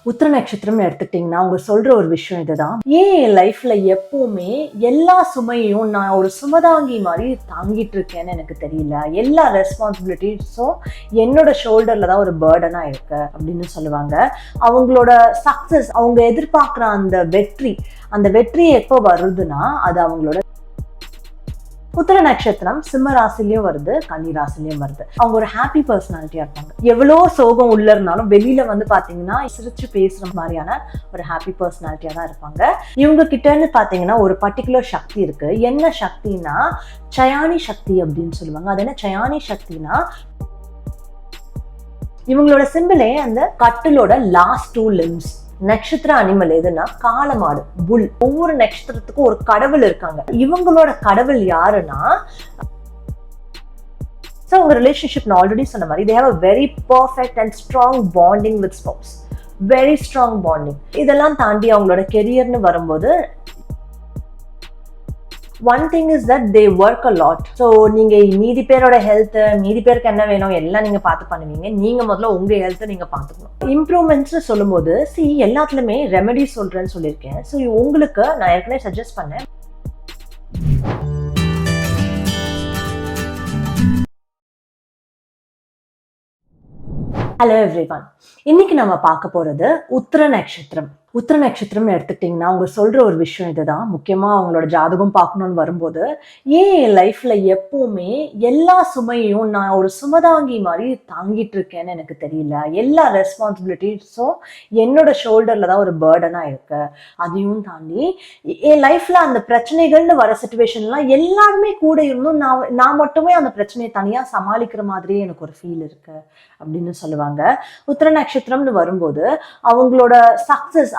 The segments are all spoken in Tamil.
உத்திர நட்சத்திரம்னு எடுத்துக்கிட்டிங்கன்னா அவங்க சொல்ற ஒரு விஷயம் இதுதான். ஏன் என் லைஃப்ல எப்பவுமே எல்லா சுமையும் நான் ஒரு சுமதாங்கி மாதிரி தாங்கிட்டு இருக்கேன்னு எனக்கு தெரியல. எல்லா ரெஸ்பான்சிபிலிட்டிஸும் என்னோட ஷோல்டர்ல தான் ஒரு பேர்டனா இருக்கு அப்படின்னு சொல்லுவாங்க. அவங்களோட சக்சஸ், அவங்க எதிர்பார்க்குற அந்த வெற்றி எப்போ வருதுன்னா அது அவங்களோட உத்திர நட்சத்திரம் சிம்ம ராசிலையும் வருது, கன்னி ராசிலையும் வருது. அவங்க ஒரு ஹாப்பி பர்சனாலிட்டியா இருப்பாங்க. எவ்வளோ சோகம் உள்ள இருந்தாலும் வெளியில வந்து பாத்தீங்கன்னா சிரிச்சு பேசுற மாதிரியான ஒரு ஹாப்பி பர்சனாலிட்டியா தான் இருப்பாங்க. இவங்க கிட்டன்னு பாத்தீங்கன்னா ஒரு பர்டிகுலர் சக்தி இருக்கு. என்ன சக்தினா சயானி சக்தி அப்படின்னு சொல்லுவாங்க. அது என்ன சயானி சக்தினா, இவங்களோட சிம்பிளே அந்த கட்டிலோட லாஸ்ட் 2 limbs. நட்சத்திர அனிமல் எதுனா காளமாடு, புல். ஒவ்வொரு நட்சத்திரத்துக்கும் ஒரு கடவுள் இருக்காங்க. இவங்களோட கடவுள் யாருன்னா, உங்க ரிலேஷன்ஷிப் நான் ஆல்ரெடி சொன்ன மாதிரி they have a very perfect and strong bonding with spouse. very strong bonding. இதெல்லாம் தாண்டி அவங்களோட கெரியர்னு வரும்போது one thing is that they work a lot. So நீங்க மீதி பேரோட ஹெல்த், மீதி பேருக்கு என்ன வேணும் எல்லாம் நீங்க பார்த்து பண்ணுவீங்க. நீங்க முதல்ல உங்க ஹெல்த்தை நீங்க பார்த்துக்கணும். இம்ப்ரூவ்மெண்ட்ஸ் சொல்லும் போது எல்லாத்துலயுமே ரெமெடி சொல்றேன்னு சொல்லியிருக்கேன். ஸோ உங்களுக்கு நான் ஏற்கனவே சஜஸ்ட் பண்ணேன். ஹலோ எவ்ரிவன், இன்னைக்கு நம்ம பார்க்க போறது உத்திர நட்சத்திரம். உத்திர நட்சத்திரம்னு எடுத்துக்கிட்டிங்கன்னா அவங்க சொல்ற ஒரு விஷயம் இதுதான். முக்கியமா அவங்களோட ஜாதகம் பார்க்கணும்னு வரும்போது, ஏன் என் லைஃப்ல எப்பவுமே எல்லா சுமையும் நான் ஒரு சுமதாங்கி மாதிரி தாங்கிட்டு இருக்கேன்னு எனக்கு தெரியல. எல்லா ரெஸ்பான்சிபிலிட்டிஸும் என்னோட ஷோல்டர்ல தான் ஒரு பேர்டனா இருக்கு. அதையும் தாண்டி என் லைஃப்ல அந்த பிரச்சனைகள்னு வர சிச்சுவேஷன்லாம் எல்லாருமே கூட இருந்தும் நான் மட்டுமே அந்த பிரச்சனையை தனியா சமாளிக்கிற மாதிரியே எனக்கு ஒரு ஃபீல் இருக்கு அப்படின்னு சொல்லுவாங்க. உத்திர நட்சத்திரம்னு வரும்போது அவங்களோட சக்சஸ்,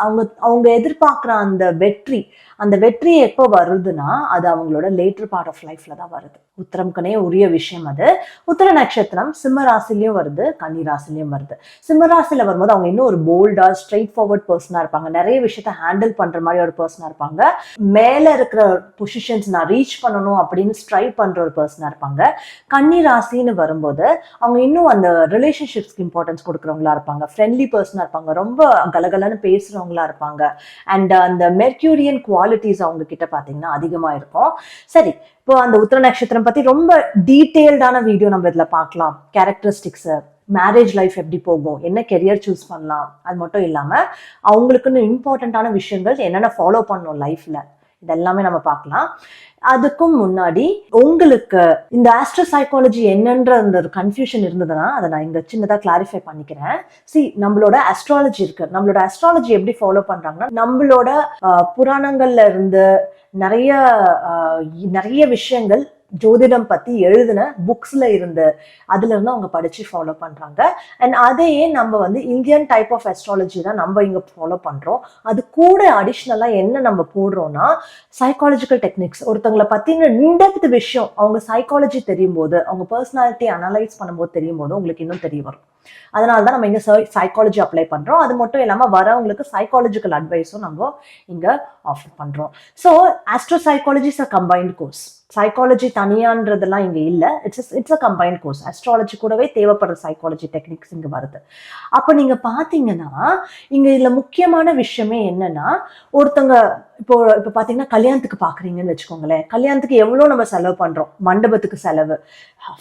அவங்க எதிர்பார்க்குற அந்த வெற்றி எப்போ வருதுன்னா அது அவங்களோட லேட்டர் பார்ட் ஆஃப் லைஃப்ல தான் வருது. உத்திரம்கனே உரிய விஷயம் அது. உத்திர நட்சத்திரம் சிம்ம ராசிலையும் வருது, கன்னி ராசிலையும் வருது. சிம்ம ராசியில வரும்போது அவங்க இன்னும் ஒரு போல்டா ஸ்ட்ரெயிட் ஃபார்வர்ட் பர்சனா இருப்பாங்க. நிறைய விஷயத்த ஹேண்டில் பண்ற மாதிரி ஒரு பர்சனா இருப்பாங்க. மேல இருக்கிற பொசிஷன்ஸ் நான் ரீச் பண்ணணும் அப்படின்னு ஸ்ட்ரைவ் பண்ற ஒரு பர்சனா இருப்பாங்க. கன்னி ராசின்னு வரும்போது அவங்க இன்னும் அந்த ரிலேஷன்ஷிப்ஸ்க்கு இம்பார்ட்டன்ஸ் கொடுக்குறவங்களா இருப்பாங்க. ஃப்ரெண்ட்லி பர்சனா இருப்பாங்க. ரொம்ப கலகலன்னு பேசுறவங்களா இருப்பாங்க. அண்ட் அந்த மெர்க்யூரியன் குவாலிட்டிஸ் அவங்க கிட்ட பாத்தீங்கன்னா அதிகமா இருக்கும். சரி, இப்போ அந்த உத்திர நட்சத்திரம் பத்தி ரொம்ப டீடைல்டான வீடியோ நம்ம இதுல பார்க்கலாம். கேரக்டரிஸ்டிக்ஸ், மேரேஜ் லைஃப் எப்படி போகும், என்ன கெரியர் சூஸ் பண்ணலாம், அது மட்டும் இல்லாம அவங்களுக்குன்னு இம்பார்ட்டன்டான விஷயங்கள் என்னென்ன ஃபாலோ பண்ணணும் லைஃப்ல, இதெல்லாமே நம்ம பார்க்கலாம். அதுக்கும் முன்னாடி உங்களுக்கு இந்த ஆஸ்ட்ரோ சைக்காலஜி என்னன்ற அந்த ஒரு கன்ஃபியூஷன் இருந்ததுன்னா அதை நான் இங்க சின்னதா கிளாரிஃபை பண்ணிக்கிறேன். நம்மளோட அஸ்ட்ராலஜி இருக்கு. நம்மளோட அஸ்ட்ராலஜி எப்படி ஃபாலோ பண்றாங்கன்னா, நம்மளோட புராணங்கள்ல இருந்து நிறைய விஷயங்கள் ஜோதிடம் பத்தி எழுதின புக்ஸ்ல அதுல இருந்து அவங்க படிச்சு ஃபாலோ பண்றாங்க. அண்ட் அதையே நம்ம இந்தியன் டைப் ஆஃப் அஸ்ட்ராலஜி தான் நம்ம இங்க ஃபாலோ பண்றோம். அது கூட அடிஷ்னலா என்ன நம்ம போடுறோம்னா சைக்காலஜிக்கல் டெக்னிக்ஸ். ஒருத்தவங்களை பத்தின இன்டெப்த் விஷயம் அவங்க சைக்காலஜி தெரியும் போது, அவங்க பர்சனாலிட்டி அனலைஸ் பண்ணும்போது தெரியும் போது உங்களுக்கு இன்னும் தெரிய வரும். அதனாலதான் நம்ம இங்க சைக்காலஜி அப்ளை பண்றோம். அது மட்டும் இல்லாம வரவங்களுக்கு சைக்காலஜிக்கல் அட்வைஸும் நம்ம இங்க ஆஃபர் பண்றோம். So astro psychology is a combined course. Psychology தனியான்றதெல்லாம் இங்க இல்ல. It's a combined course. Astrology கூடவே தேவைப்படுற சைக்காலஜி டெக்னிக்ஸ் இங்க வருது. அப்ப நீங்க பாத்தீங்கன்னா இங்க இதுல முக்கியமான விஷயமே என்னன்னா, ஒருத்தங்க இப்போ பாத்தீங்கன்னா கல்யாணத்துக்கு பாக்குறீங்கன்னு வச்சுக்கோங்களேன். கல்யாணத்துக்கு எவ்வளவு நம்ம செலவு பண்றோம். மண்டபத்துக்கு செலவு,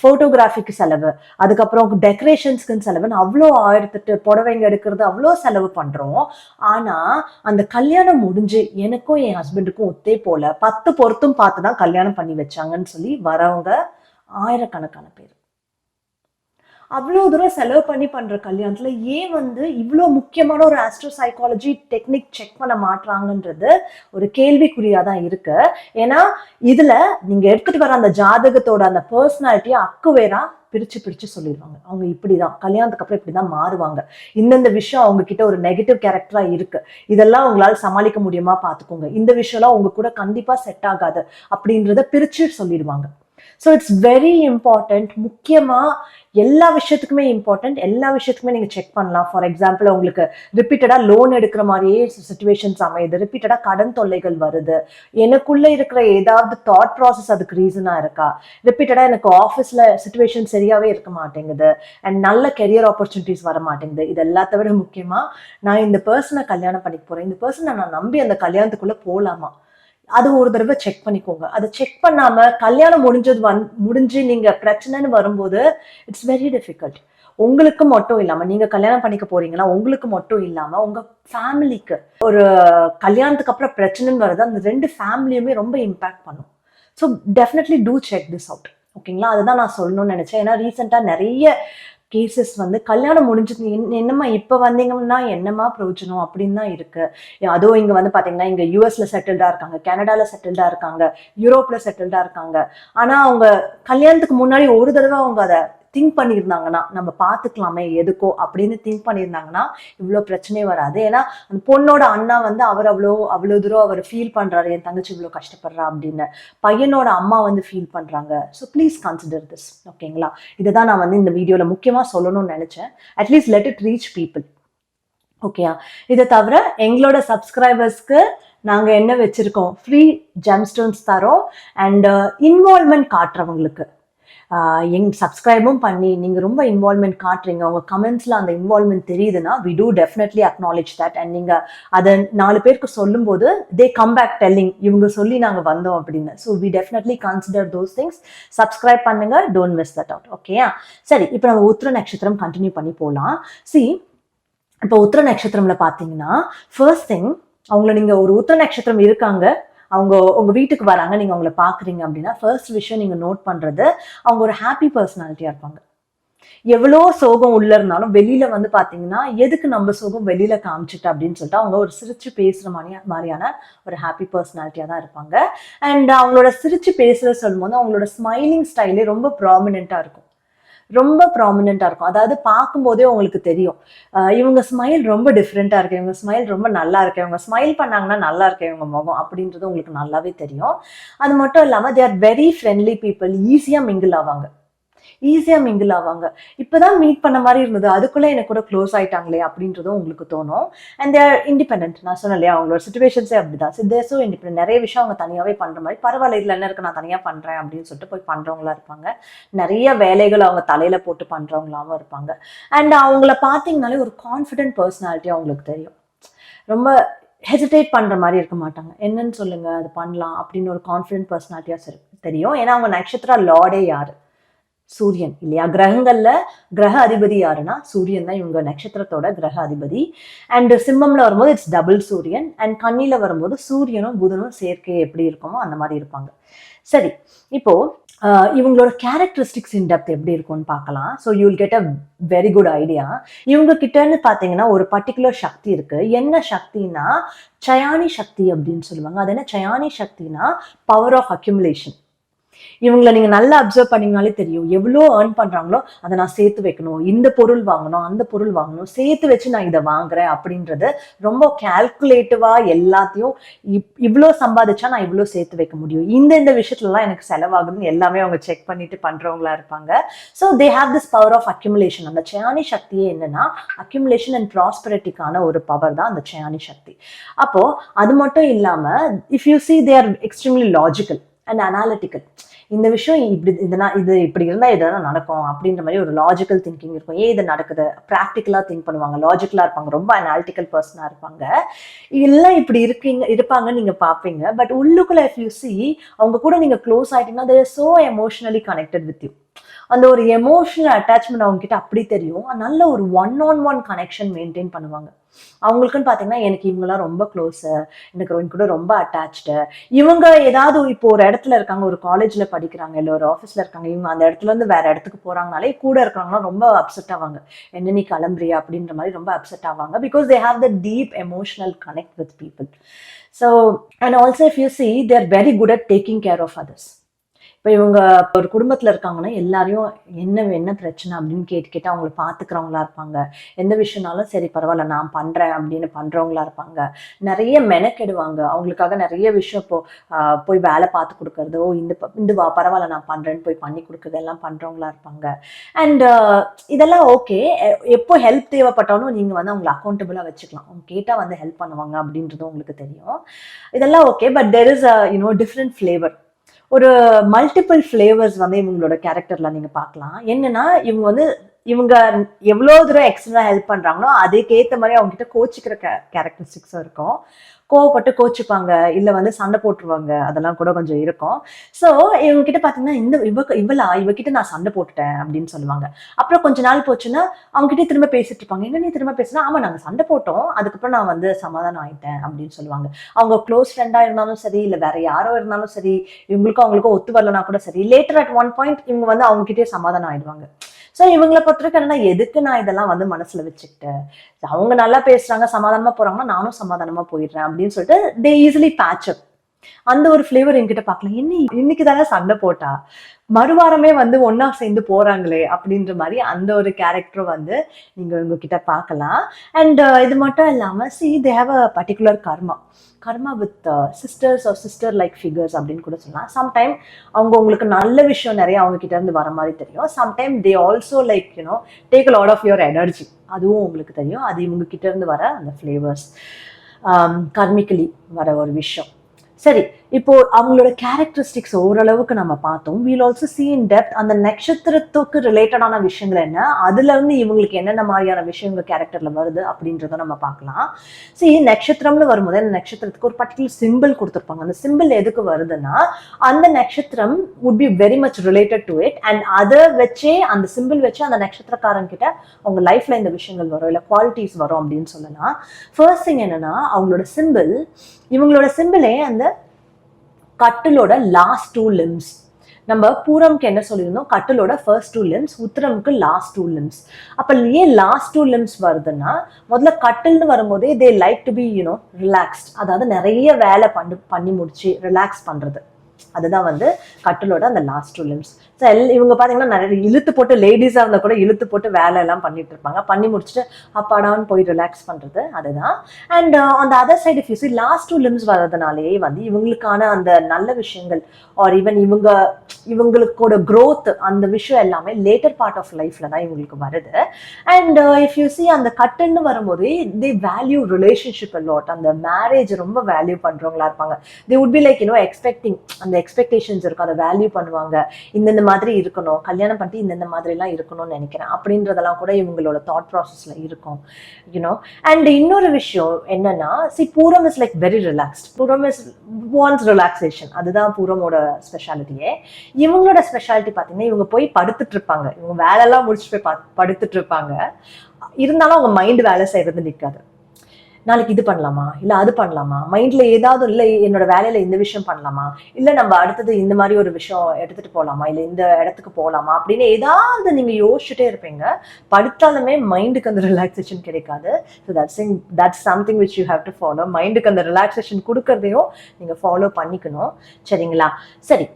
போட்டோகிராஃபிக்கு செலவு, அதுக்கப்புறம் டெக்கரேஷன்ஸ்க்குன்னு செலவுன்னு அவ்வளோ 1008 புடவைங்க எடுக்கிறது அவ்வளோ செலவு பண்றோம். ஆனா அந்த கல்யாணம் முடிஞ்சு எனக்கும் என் ஹஸ்பண்டுக்கும் ஒத்தே போல 10 பொருத்தும் பார்த்துதான் கல்யாணம் பண்ணி வச்சாங்கன்னு சொல்லி வரவங்க ஆயிரக்கணக்கான பேர். அவ்வளோ தூரம் செலவு பண்ணி பண்ற கல்யாணத்துல ஏன் இவ்வளோ முக்கியமான ஒரு ஆஸ்ட்ரோ சைக்காலஜி டெக்னிக் செக் பண்ண மாட்டாங்கன்றது ஒரு கேள்விக்குறியாதான் இருக்கு. ஏன்னா இதுல நீங்க எடுத்துட்டு வர அந்த ஜாதகத்தோட அந்த பர்சனாலிட்டியை அக்குவேரா பிரிச்சு சொல்லிடுவாங்க. அவங்க இப்படிதான் கல்யாணத்துக்கு அப்புறம் இப்படிதான் மாறுவாங்க. இந்தந்த விஷயம் அவங்க கிட்ட ஒரு நெகட்டிவ் கேரக்டரா இருக்கு, இதெல்லாம் உங்களால சமாளிக்க முடியுமா பாத்துக்கோங்க, இந்த விஷயம்லாம் உங்க கூட கண்டிப்பா செட் ஆகாது அப்படின்றத பிரிச்சு சொல்லிடுவாங்க. So it's very important. முக்கியமாக எல்லா விஷயத்துக்குமே இம்பார்ட்டன்ட். எல்லா விஷயத்துக்குமே நீங்கள் செக் பண்ணலாம். ஃபார் எக்ஸாம்பிள், உங்களுக்கு ரிப்பீட்டடாக லோன் எடுக்கிற மாதிரியே சுச்சுவேஷன்ஸ் அமையுது, ரிப்பீட்டடாக கடன் தொல்லைகள் வருது, எனக்குள்ளே இருக்கிற ஏதாவது தாட் ப்ராசஸ் அதுக்கு ரீசனாக இருக்கா, ரிப்பீட்டடாக எனக்கு ஆஃபீஸில் சுச்சுவேஷன் சரியாகவே இருக்க மாட்டேங்குது, அண்ட் நல்ல கெரியர் ஆப்பர்ச்சுனிட்டிஸ் வர மாட்டேங்குது. இது எல்லாத்த விட முக்கியமாக, நான் இந்த பர்சனை கல்யாணம் பண்ணிக்க போகிறேன், இந்த பர்சனை நான் நம்பி அந்த கல்யாணத்துக்குள்ளே போகலாமா, அது ஒரு தடவை செக் பண்ணிக்கோங்க. அதை செக் பண்ணாம கல்யாணம் முடிஞ்சு நீங்க பிரச்சனைன்னு வரும்போது இட்ஸ் வெரி டிஃபிகல்ட். உங்களுக்கு மட்டும் இல்லாம, நீங்க கல்யாணம் பண்ணிக்க போறீங்கன்னா உங்களுக்கு மட்டும் இல்லாம உங்க ஃபேமிலிக்கு ஒரு கல்யாணத்துக்கு அப்புறம் பிரச்சனைன்னு வருது, அந்த 2 ஃபேமிலியுமே ரொம்ப இம்பாக்ட் பண்ணும். So definitely do check this out. ஓகேங்களா? அதுதான் நான் சொல்லணும்னு நினைச்சேன். ஏன்னா ரீசெண்டா நிறைய கேசஸ் கல்யாணம் முடிஞ்சது, என்னம்மா இப்போ வந்தீங்கன்னா என்னம்மா பிரயோஜனம் அப்படின்னு தான் இருக்கு. அதுவும் இங்கே பார்த்தீங்கன்னா இங்கே யூஎஸ்ல செட்டில்டா இருக்காங்க, கனடால செட்டில்டா இருக்காங்க, யூரோப்ல செட்டில்டா இருக்காங்க. ஆனால் அவங்க கல்யாணத்துக்கு முன்னாடி ஒரு தடவை அவங்க அதை திங்க் பண்ணியிருந்தாங்கன்னா, நம்ம பார்த்துக்கலாமே எதுக்கோ அப்படின்னு திங்க் பண்ணியிருந்தாங்கன்னா இவ்வளோ பிரச்சனையே வராது. ஏன்னா அந்த பொண்ணோட அண்ணா அவர் அவ்வளோ தூரம் அவர் ஃபீல் பண்றாரு, என் தங்கச்சி இவ்வளோ கஷ்டப்படுறா அப்படின்னு. பையனோட அம்மா ஃபீல் பண்றாங்க. So please consider this. ஓகேங்களா? இதை தான் நான் இந்த வீடியோவில் முக்கியமாக சொல்லணும்னு நினைச்சேன். At least let it reach people. ஓகேயா? இதை தவிர எங்களோட சப்ஸ்கிரைபர்ஸ்க்கு நாங்கள் என்ன வச்சிருக்கோம், ஃப்ரீ ஜெம்ஸ்டோன்ஸ் தரோம். அண்ட் இன்வால்மெண்ட் காட்டுறவங்களுக்கு சப்ஸ்கிரைபும் பண்ணி நீங்கள் ரொம்ப இன்வால்மெண்ட் காட்டுறீங்க, உங்கள் கமெண்ட்ஸில் அந்த இன்வால்மெண்ட் தெரியுதுன்னா we do definitely acknowledge that. And நீங்கள் அதை 4 பேருக்கு சொல்லும்போது தே கம் பேக் டெல்லிங், இவங்க சொல்லி நாங்கள் வந்தோம் அப்படின்னு. So we definitely consider those things. Subscribe பண்ணுங்க, டோன்ட் மிஸ் தட் அவுட். ஓகேயா? சரி, இப்போ நம்ம உத்திர நட்சத்திரம் கண்டினியூ பண்ணி போகலாம். இப்போ உத்திர நட்சத்திரம்ல பார்த்தீங்கன்னா ஃபர்ஸ்ட் திங், அவங்கள நீங்கள் ஒரு உத்திர நட்சத்திரம் இருக்காங்க, அவங்க உங்க வீட்டுக்கு வராங்க, நீங்க அவங்கள பாக்குறீங்க அப்படின்னா ஃபர்ஸ்ட் விஷயம் நீங்க நோட் பண்றது, அவங்க ஒரு ஹாப்பி பர்சனாலிட்டியா இருப்பாங்க. எவ்வளோ சோகம் உள்ள இருந்தாலும் வெளியில பாத்தீங்கன்னா எதுக்கு நம்ம சோகம் வெளியில காமிச்சிட்டு அப்படின்னு சொல்லிட்டு அவங்க ஒரு சிரிச்சு பேசுற மாதிரியான ஒரு ஹாப்பி பர்சனாலிட்டியா தான் இருப்பாங்க. அண்ட் அவங்களோட சிரிச்சு பேசுற சொல்லும் போது அவங்களோட ஸ்மைலிங் ஸ்டைலே ரொம்ப ப்ராமினென்ட்டா இருக்கும், ரொம்ப ப்ராமினென்ட்டாக இருக்கும். அதாவது பார்க்கும்போதே உங்களுக்கு தெரியும் இவங்க ஸ்மைல் ரொம்ப டிஃப்ரெண்ட்டாக இருக்கு, இவங்க ஸ்மைல் ரொம்ப நல்லா இருக்கு, இவங்க ஸ்மைல் பண்ணாங்கன்னா நல்லா இருக்கு இவங்க முகம் அப்படின்றது உங்களுக்கு நல்லாவே தெரியும். அது மட்டும் இல்லாமல் தே ஆர் வெரி ஃப்ரெண்ட்லி பீப்புள், ஈஸியாக மிங்கிள் ஆவாங்க. இப்பதான் மீட் பண்ண மாதிரி இருந்தது, அதுக்குள்ள எனக்கு கூட க்ளோஸ் ஆயிட்டாங்களே அப்படின்றதும் உங்களுக்கு தோணும். And there independent. நான் சொன்னேன் இல்லையா, அவங்களோட சுச்சுவேஷன்ஸே அப்படிதான். So independent. நிறைய விஷயம் அவங்க தனியாவே பண்ற மாதிரி, பரவாயில்ல இதுல என்ன இருக்கு நான் தனியா பண்றேன் அப்படின்னு சொல்லிட்டு போய் பண்றவங்களா இருப்பாங்க. நிறைய வேலைகள் அவங்க தலையில போட்டு பண்றவங்களாவும் இருப்பாங்க. அண்ட் அவங்கள பார்த்தீங்கனாலே ஒரு கான்ஃபிடென்ட் பர்சனாலிட்டி அவங்களுக்கு தெரியும். ரொம்ப ஹெசிடேட் பண்ற மாதிரி இருக்க மாட்டாங்க. என்னன்னு சொல்லுங்க, அது பண்ணலாம் அப்படின்னு ஒரு கான்ஃபிடென்ட் பர்சனாலிட்டியா தெரியும். ஏன்னா அவங்க நட்சத்திர லார்டே யாரு? சூரியன் இல்லையா? கிரகங்கள்ல கிரக அதிபதி யாருன்னா சூரியன் தான் இவங்க நட்சத்திரத்தோட கிரக அதிபதி. அண்ட் சிம்மம்ல வரும்போது இட்ஸ் டபுள் சூரியன். அண்ட் கன்னியில வரும்போது சூரியனும் புதனும் சேர்க்கை எப்படி இருக்குமோ அந்த மாதிரி இருப்பாங்க. சரி, இப்போ இவங்களோட கேரக்டரிஸ்டிக்ஸ் இன் டெப்த் எப்படி இருக்கும்னு பார்க்கலாம். So you will get a very good idea. இவங்க கிட்டன்னு பார்த்தீங்கன்னா ஒரு பர்டிகுலர் சக்தி இருக்கு. என்ன சக்தினா சயானி சக்தி அப்படின்னு சொல்லுவாங்க. அது என்ன சயானி சக்தினா பவர் ஆஃப் அக்யூமுலேஷன். இவங்களை நீங்க நல்லா அப்சர்வ் பண்ணீங்கனாலே தெரியும், எவ்வளோ ஏர்ன் பண்றாங்களோ அதை நான் சேர்த்து வைக்கணும், இந்த பொருள் வாங்கணும் அந்த பொருள் வாங்கணும், சேர்த்து வச்சு நான் இதை வாங்குறேன் அப்படின்றது ரொம்ப கால்குலேட்டிவா எல்லாத்தையும் இவ்வளோ சம்பாதிச்சா நான் இவ்வளோ சேர்த்து வைக்க முடியும், இந்த விஷயத்துலலாம் எனக்கு செலவாகுதுன்னு எல்லாமே அவங்க செக் பண்ணிட்டு பண்றவங்களா இருப்பாங்க. So they have this power of accumulation. அந்த சயானி சக்தியே என்னன்னா அக்யூமுலேஷன் அண்ட் ப்ராஸ்பரிட்டிக்கான ஒரு பவர் தான் அந்த சயானி சக்தி. அப்போ அது மட்டும் இல்லாம if you see they are extremely logical and analytical. இந்த விஷயம் இது இப்படி இருந்தா இதெல்லாம் நடக்கும் அப்படின்ற மாதிரி ஒரு லாஜிக்கல் திங்கிங் இருக்கும். இது நடக்குது, ப்ராக்டிக்கலா திங்க் பண்ணுவாங்க, லாஜிக்கலா இருப்பாங்க, ரொம்ப அனாலிட்டிக்கல் பர்சனா இருப்பாங்க. இதெல்லாம் இப்படி இருப்பாங்கன்னு நீங்க பாப்பீங்க. பட் உள்ளுக்குள்ள இஃப் யூ சி அவங்க கூட நீங்க க்ளோஸ் ஆயிட்டீங்கன்னா they are so emotionally connected with you. அந்த ஒரு எமோஷனல் அட்டாச்மெண்ட் அவங்க கிட்ட அப்படி தெரியும். நல்ல ஒரு ஒன் கனெக்ஷன் மெயின்டைன் பண்ணுவாங்க. அவங்களுக்குன்னு பாத்தீங்கன்னா எனக்கு இவங்கெல்லாம் ரொம்ப க்ளோஸ், எனக்கு இவங்க கூட ரொம்ப அட்டாச்சு. இவங்க ஏதாவது இப்போ ஒரு இடத்துல இருக்காங்க, ஒரு காலேஜ்ல படிக்கிறாங்க, இல்லை ஒரு ஆஃபீஸ்ல இருக்காங்க, இவங்க அந்த இடத்துல இருந்து வேற இடத்துக்கு போறாங்கனாலே கூட இருக்கிறவங்கன்னா ரொம்ப அப்செட் ஆவாங்க. என்ன நீ கிளம்புறியா அப்படின்ற மாதிரி ரொம்ப அப்செட் ஆவாங்க. Because they have the deep emotional connect with people. So and also if you see they are very good at taking care of others. இப்போ இவங்க ஒரு குடும்பத்துல இருக்காங்கன்னா எல்லாரையும் என்ன பிரச்சனை அப்படின்னு கேட்டு அவங்கள பாத்துக்கிறவங்களா இருப்பாங்க. எந்த விஷயம்னாலும் சரி பரவாயில்ல நான் பண்றேன் அப்படின்னு பண்றவங்களா இருப்பாங்க. நிறைய மெனக்கெடுவாங்க. அவங்களுக்காக நிறைய விஷயம் இப்போ போய் வேலை பார்த்து கொடுக்கறது, இந்த பரவாயில்ல நான் பண்றேன்னு போய் பண்ணி கொடுக்கறது எல்லாம் பண்றவங்களா இருப்பாங்க. அண்ட் இதெல்லாம் ஓகே. எப்போ ஹெல்ப் தேவைப்பட்டாலும் நீங்க வந்து அவங்களை அக்கௌண்டபிளா வச்சுக்கலாம். அவங்க கேட்டா வந்து ஹெல்ப் பண்ணுவாங்க அப்படின்றது உங்களுக்கு தெரியும். இதெல்லாம் okay. But there is different flavour. ஒரு மல்டிபிள் ஃபிளேவர்ஸ் வந்து இவங்களோட கேரக்டர்ல நீங்க பார்க்கலாம். என்னன்னா இவங்க எவ்வளவு தூரம் எக்ஸ்ட்ரா ஹெல்ப் பண்றாங்களோ அதுக்கேற்ற மாதிரி அவங்க கிட்ட கோச்சிக்கிற கேரக்டரிஸ்டிக்ஸும் இருக்கும். கோவப்பட்டு கோச்சிப்பாங்க, இல்ல வந்து சண்டை போட்டுருவாங்க, அதெல்லாம் கூட கொஞ்சம் இருக்கும். ஸோ இவங்க கிட்ட பாத்தீங்கன்னா இவகிட்ட நான் சண்டை போட்டுட்டேன் அப்படின்னு சொல்லுவாங்க. அப்புறம் கொஞ்ச நாள் போச்சுன்னா அவங்க கிட்ட திரும்ப பேசிட்டு இருப்பாங்க. என்ன நீ திரும்ப பேசுனா, ஆமா நாங்க சண்டை போட்டோம், அதுக்கப்புறம் நான் வந்து சமாதானம் ஆயிட்டேன் அப்படின்னு சொல்லுவாங்க. அவங்க க்ளோஸ் ஃப்ரெண்டா இருந்தாலும் சரி, இல்ல வேற யாரோ இருந்தாலும் சரி, அவங்களுக்கும் ஒத்து வரலனா கூட சரி, லேட்டர் அட் ஒன் பாயிண்ட் இவங்க வந்து அவங்க கிட்டே சமாதானம் ஆயிடுவாங்க. ஸோ இவங்களை பொறுத்தவரைக்கும் என்னன்னா, எதுக்கு நான் இதெல்லாம் வந்து மனசுல வச்சுக்கிட்டேன், அவங்க நல்லா பேசுறாங்க சமாதானமா போறாங்கன்னா நானும் சமாதானமா போயிடுறேன் அப்படின்னு சொல்லிட்டு தே ஈஸிலி பேட்ச் அப். அந்த ஒரு ஃபிளேவர் என்கிட்ட பார்க்கலாம். இன்னைக்கு தானே சண்டை போட்டா, மறுவாரமே வந்து ஒன்னா சேர்ந்து போறாங்களே அப்படின்ற மாதிரி அந்த ஒரு கேரக்டரும் வந்து நீங்க உங்ககிட்ட பார்க்கலாம். அண்ட் இது மட்டும் இல்லாம they have a particular karma with sisters or sister like figures அப்படின்னு கூட சொல்லலாம். சம்டைம் உங்களுக்கு நல்ல விஷயம் நிறைய அவங்க கிட்ட இருந்து வர மாதிரி தெரியும். Sometime they also like take a lot of your energy, அதுவும் உங்களுக்கு தெரியும். அது இவங்க கிட்ட இருந்து வர அந்த ஃபிளேவர்ஸ், கர்மிக்கலி வர ஒரு விஷயம். சரி, இப்போ அவங்களோட கேரக்டரிஸ்டிக்ஸ் ஓரளவுக்கு நம்ம பார்த்தோம். We'll also see in depth அந்த நட்சத்திரத்துக்கு ரிலேட்டடான விஷயங்கள் என்ன, அதுல இருந்து இவங்களுக்கு என்னென்ன மாதிரியான விஷயங்கள் கேரக்டர்ல வருது அப்படின்றத நம்ம பார்க்கலாம். நட்சத்திரம்னு வரும்போது அந்த நட்சத்திரத்துக்கு ஒரு பர்டிகுலர் சிம்பிள் கொடுத்துருப்பாங்க. அந்த சிம்பிள் எதுக்கு வருதுன்னா, அந்த நட்சத்திரம் would be very much related to it, and அதை வச்சே அந்த சிம்பிள் வச்சு அந்த நட்சத்திரக்காரன் கிட்ட அவங்க லைஃப்ல இந்த விஷயங்கள் வரும், இல்ல குவாலிட்டிஸ் வரும் அப்படின்னு சொல்லலாம். ஃபர்ஸ்ட் திங் என்னன்னா, இவங்களோட சிம்பிளே அந்த கட்டிலோட லாஸ்ட் 2 limbs. நம்ம பூரம்க்கு என்ன சொல்லியிருந்தோம், கட்டிலோட ஃபர்ஸ்ட் 2 limbs, உத்திரமுக்கு லாஸ்ட் 2 limbs. அப்ப ஏன் லாஸ்ட் 2 limbs வருதுன்னா, முதல்ல கட்டில்னு வரும்போதே they like to be relaxed, அதாவது நிறைய வேலை பண்ணி முடிச்சு ரிலாக்ஸ் பண்றது. அதுதான் வந்து கட்டிலோட அந்த லாஸ்ட் 2 limbs. இவங்க பாத்தீங்கன்னா நிறைய இழுத்து போட்டு, லேடிஸா இருந்தா கூட இழுத்து போட்டு வேலை எல்லாம் பண்ணிட்டு இருப்பாங்க. பண்ணி முடிச்சுட்டு அப்பாடான்னு போய் ரிலாக்ஸ் பண்றது அதுதான். And on the other side if you see last 2 limbs வர்றதுனாலே வந்து இவங்களுக்கான அந்த நல்ல விஷயங்கள் ஆர் ஈவன் இவங்களுக்கோட growth அந்த விஷயம் எல்லாமே லேட்டர் பார்ட் ஆஃப் லைஃப்ல தான் இவங்களுக்கு வருது. அண்ட் இஃப் யூ see அந்த கட்டுன்னு வரும்போது தே வேல்யூ ரிலேஷன்ஷிப் லாட். அந்த மேரேஜ் ரொம்ப வேல்யூ பண்றவங்களா இருப்பாங்க. They would be like expecting, அந்த எக்ஸ்பெக்டேஷன்ஸ் இருக்கும், அதை வேல்யூ பண்ணுவாங்க. இந்த மாதிரி இருக்கணும், கல்யாணம் பண்ணிட்டு இந்த மாதிரி எல்லாம் இருக்கணும்னு நினைக்கிறேன் அப்படின்றதெல்லாம் கூட இவங்களோட தாட் ப்ராசஸ்ல இருக்கும். அண்ட் இன்னொரு விஷயம் என்னன்னா, Pooram is like very relaxed. Pooram is wants relaxation. அதுதான் பூரமோட ஸ்பெஷாலிட்டியே. இவங்களோட ஸ்பெஷாலிட்டி பாத்தீங்கன்னா, இவங்க போய் படுத்துட்டு இருப்பாங்க. இவங்க வேலையெல்லாம் முடிச்சுட்டு போய் படுத்துட்டு இருப்பாங்க. இருந்தாலும் அவங்க மைண்ட் வேலை செய்யறது நிற்காது. நாளைக்கு இது பண்ணலாமா, இல்ல அது பண்ணலாமா, மைண்ட்ல ஏதாவது இல்ல என்னோட வேலையில இந்த விஷயம் பண்ணலாமா, இல்ல நம்ம அடுத்தது இந்த மாதிரி ஒரு விஷயம் எடுத்துட்டு போலாமா, இல்ல இந்த இடத்துக்கு போலாமா அப்படின்னு ஏதாவது நீங்க யோசிச்சுட்டே இருப்பீங்க. படுத்தாலுமே மைண்டுக்கு அந்த ரிலாக்ஸேஷன் கிடைக்காது. So that's something which you have to follow. மைண்டுக்கு அந்த ரிலாக்ஸேஷன் கொடுக்கறதையும் நீங்க ஃபாலோ பண்ணிக்கணும். சரிங்களா? சரி,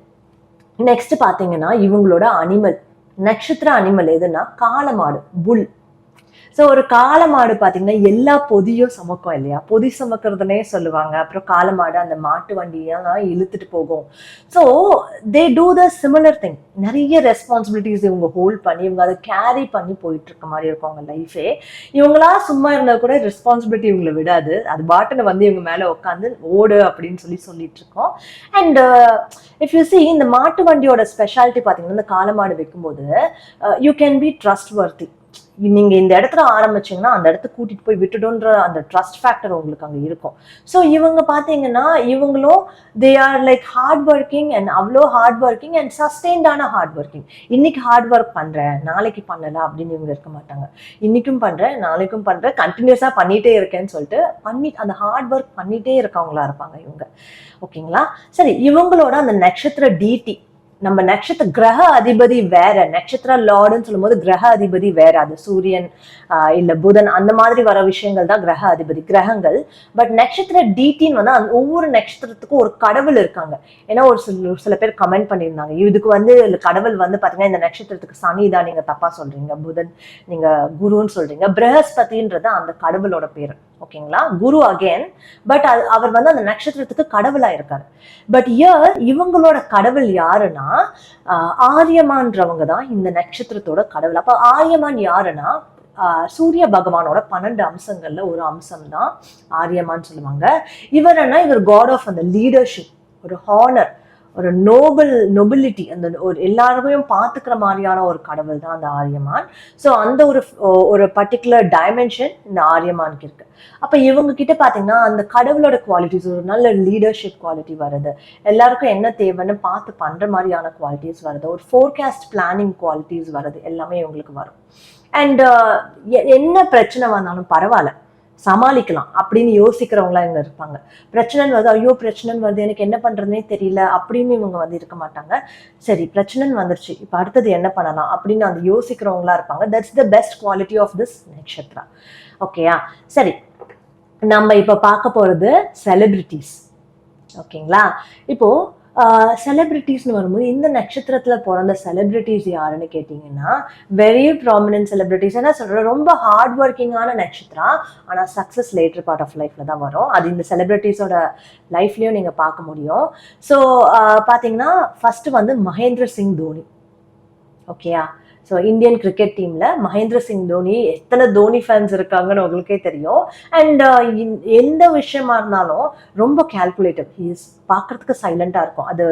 நெக்ஸ்ட் பாத்தீங்கன்னா இவங்களோட அனிமல், நட்சத்திர அனிமல் எதுன்னா காளமாடு, புல். ஸோ ஒரு காளமாடு பார்த்தீங்கன்னா எல்லா பொதியும் சுமக்கும் இல்லையா, பொதி சுமக்கிறதுனே சொல்லுவாங்க. அப்புறம் காளமாடு அந்த மாட்டு வண்டியெல்லாம் இழுத்துட்டு போகும். So they do the similar thing. நிறைய ரெஸ்பான்சிபிலிட்டிஸ் இவங்க ஹோல்ட் பண்ணி இவங்க அதை கேரி பண்ணி போயிட்டு இருக்க மாதிரி இருக்கும் அவங்க லைஃபே. இவங்களா சும்மா இருந்தா கூட ரெஸ்பான்சிபிலிட்டி இவங்களை விடாது. அது பாட்டுன்னு வந்து இவங்க மேலே உட்காந்து ஓடு அப்படின்னு சொல்லிட்டு இருக்கோம். அண்ட் இஃப் யூ see இந்த மாட்டு வண்டியோட ஸ்பெஷாலிட்டி பார்த்தீங்கன்னா, இந்த காளமாடு வைக்கும்போது யூ கேன் பி ட்ரஸ்ட் வர்த்தி. நீங்க இந்த இடத்துல ஆரம்பிச்சீங்கன்னா அந்த இடத்துக்கு கூட்டிட்டு போய் விட்டுடுன்ற அந்த ட்ரஸ்ட் ஃபேக்டர் உங்களுக்கு அங்க இருக்கும். ஸோ இவங்க பாத்தீங்கன்னா இவங்களும் they are like hard working and அவ்வளோ ஹார்ட் ஒர்க்கிங் அண்ட் சஸ்டெயின்டான ஹார்ட் ஒர்க்கிங். இன்னைக்கு ஹார்ட் ஒர்க் பண்றேன் நாளைக்கு பண்ணல அப்படின்னு இவங்க இருக்க மாட்டாங்க. இன்னைக்கும் பண்றேன் நாளைக்கும் பண்றேன் கண்டினியூஸா பண்ணிட்டே இருக்கேன்னு சொல்லிட்டு அந்த ஹார்ட் ஒர்க் பண்ணிட்டே இருக்கவங்களா இருப்பாங்க இவங்க. ஓகேங்களா? சரி, இவங்களோட அந்த நட்சத்திர டிடி நம்ம நட்சத்திர கிரக அதிபதி வேற, நட்சத்திர லார்டுன்னு சொல்லும் போது கிரக அதிபதி வேற, அது சூரியன் இல்ல புதன் அந்த மாதிரி வர விஷயங்கள் தான் கிரக அதிபதி கிரகங்கள். பட் நட்சத்திர டிடின்னு வந்து ஒவ்வொரு நட்சத்திரத்துக்கும் ஒரு கடவுள் இருக்காங்க. ஏன்னா ஒரு சில பேர் கமெண்ட் பண்ணியிருந்தாங்க, இதுக்கு வந்து கடவுள் வந்து பாத்தீங்கன்னா இந்த நட்சத்திரத்துக்கு சனி தான் நீங்க தப்பா சொல்றீங்க, புதன் நீங்க குருன்னு சொல்றீங்க. பிரகஸ்பதின்றது அந்த கடவுளோட பேரு, ஓகேங்களா, குரு அகேன். பட் அவர் வந்து அந்த நட்சத்திரத்துக்கு கடவுளா இருக்காரு. பட் இவங்களோட கடவுள் யாருன்னா ஆரியமான்றவங்க தான் இந்த நட்சத்திரத்தோட கடவுள். அப்ப ஆரியமான் யாருன்னா சூரிய பகவானோட 12 அம்சங்கள்ல ஒரு அம்சம் தான் ஆரியமான்னு சொல்லுவாங்க. இவர் காட் ஆஃப் அந்த லீடர்ஷிப், ஒரு ஹானர், ஒரு நொபிலிட்டி, அந்த ஒரு எல்லாருமையும் பார்த்துக்கிற மாதிரியான ஒரு கடவுள் தான் அந்த ஆரியமான். ஸோ அந்த ஒரு பர்டிகுலர் டைமென்ஷன் இந்த ஆரியமானுக்கு இருக்கு. அப்ப இவங்க கிட்ட பாத்தீங்கன்னா அந்த கடவுளோட குவாலிட்டிஸ், ஒரு நல்ல லீடர்ஷிப் குவாலிட்டி வருது, எல்லாருக்கும் என்ன தேவைன்னு பார்த்து பண்ற மாதிரியான குவாலிட்டிஸ் வருது, ஒரு ஃபோர்காஸ்ட் பிளானிங் குவாலிட்டிஸ் வருது, எல்லாமே இவங்களுக்கு வரும். அண்ட் என்ன பிரச்சனை வந்தாலும் பரவாயில்ல, சமாளிக்கலாம் அப்படின்னு யோசிக்கிறவங்களா இவங்க இருப்பாங்க. பிரச்சனைன்னு வருது, ஐயோ பிரச்சனைன்னு வருது, எனக்கு என்ன பண்றதுனே தெரியல அப்படின்னு இவங்க வந்து இருக்க மாட்டாங்க. சரி பிரச்சனைன்னு வந்துருச்சு, இப்ப அடுத்தது என்ன பண்ணலாம் அப்படின்னு அந்த யோசிக்கிறவங்களா இருப்பாங்க. That's the best quality of this nakshatra. ஓகேயா, சரி நம்ம இப்ப பார்க்க போறது செலிபிரிட்டிஸ். ஓகேங்களா, இப்போ செலிபிரிட்டிஸ்னு வரும்போது இந்த நட்சத்திரத்துல பிறந்த செலிபிரிட்டிஸ் யாருன்னு கேட்டீங்கன்னா வெரி ப்ராமினன்ட் செலிபிரிட்டிஸ். என்ன சொல்ற, ரொம்ப ஹார்ட் ஒர்க்கிங்கான நட்சத்திரம், ஆனா சக்சஸ் லேட்டர் பார்ட் ஆஃப் லைஃப்ல தான் வரும். அது இந்த செலிபிரிட்டிஸோட லைஃப்லயும் நீங்க பார்க்க முடியும். ஸோ பாத்தீங்கன்னா ஃபர்ஸ்ட் வந்து மகேந்திர சிங் தோனி. ஓகேயா, ஸோ இந்தியன் கிரிக்கெட் டீம்ல மகேந்திர சிங் தோனி, எத்தனை தோனி ஃபேன்ஸ் இருக்காங்கன்னு உங்களுக்கே தெரியும். அண்ட் எந்த விஷயமா இருந்தாலும் ரொம்ப கால்குலேட்டிவ். ஹீஸ் பார்க்கறதுக்கு சைலண்டா இருக்கும். அது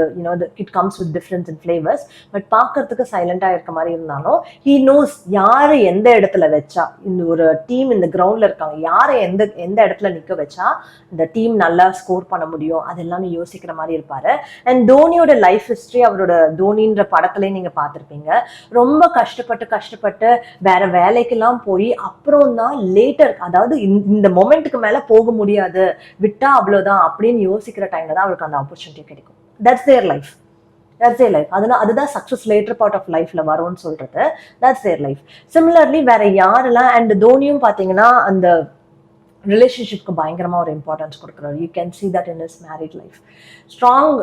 it comes with difference in flavours. But பார்க்கறதுக்கு சைலண்டா இருக்க மாதிரி இருந்தாலும் ஹீ நோஸ் யாரு எந்த இடத்துல வச்சா, இந்த ஒரு டீம் இந்த கிரவுண்ட்ல இருக்காங்க, யாரை எந்த இடத்துல நிக்க வச்சா இந்த டீம் நல்லா ஸ்கோர் பண்ண முடியும், அது எல்லாமே யோசிக்கிற மாதிரி இருப்பாரு. அண்ட் தோனியோட லைஃப் ஹிஸ்டரி, அவரோட தோனின்ற படத்துலயும் நீங்க பார்த்திருப்பீங்க. ரொம்ப கஷ்டப்பட்டு வேற வேலைக்கெல்லாம் போய் அப்புறம் தான் லேட்டர், அதாவது இந்த மொமெண்ட்டுக்கு மேல போக முடியாது, விட்டா அவ்வளவுதான் அப்படின்னு யோசிக்கிற டைம்ல தான் அவருக்கு அந்த ஆப்பர்ச்சுனிட்டி கிடைக்கும். That's their life. அதுதான் சக்சஸ் லேட்டர் பார்ட் ஆஃப் லைஃப்ல வரும்னு சொல்றது. That's their life. சிமிலர்லி வேற யாரெல்லாம், அண்ட் தோனியும் பாத்தீங்கன்னா அந்த ரிலேஷன்ஷிப்க்கு பயங்கரமா ஒரு இம்பார்ட்டன்ஸ் கொடுக்குறாரு. You can see that in is married life.